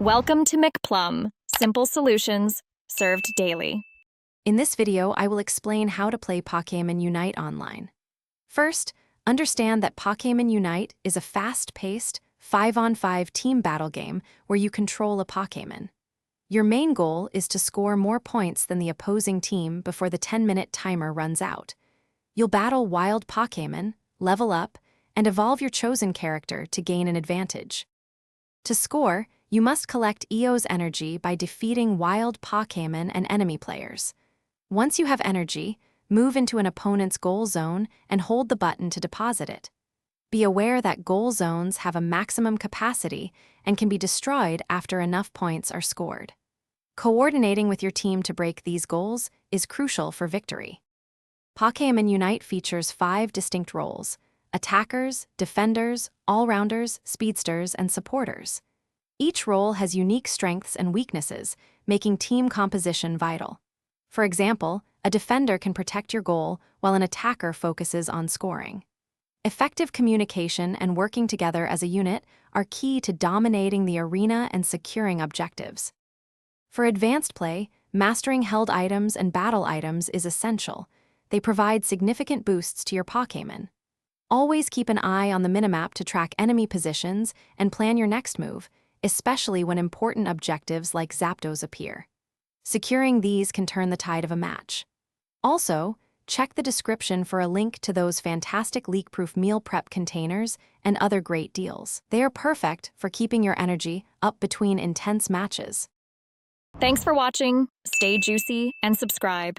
Welcome to McPlum, simple solutions served daily. In this video, I will explain how to play Pokémon Unite online. First, understand that Pokémon Unite is a fast-paced, 5-on-5 team battle game where you control a Pokémon. Your main goal is to score more points than the opposing team before the 10-minute timer runs out. You'll battle wild Pokémon, level up, and evolve your chosen character to gain an advantage. To score, you must collect EOS energy by defeating wild Pokémon and enemy players. Once you have energy, move into an opponent's goal zone and hold the button to deposit it. Be aware that goal zones have a maximum capacity and can be destroyed after enough points are scored. Coordinating with your team to break these goals is crucial for victory. Pokémon Unite features 5 distinct roles: attackers, defenders, all-rounders, speedsters, and supporters. Each role has unique strengths and weaknesses, making team composition vital. For example, a defender can protect your goal while an attacker focuses on scoring. Effective communication and working together as a unit are key to dominating the arena and securing objectives. For advanced play, mastering held items and battle items is essential. They provide significant boosts to your Pokémon. Always keep an eye on the minimap to track enemy positions and plan your next move, especially when important objectives like Zapdos appear. Securing these can turn the tide of a match. Also, check the description for a link to those fantastic leak-proof meal prep containers and other great deals. They are perfect for keeping your energy up between intense matches. Thanks for watching. Stay juicy and subscribe.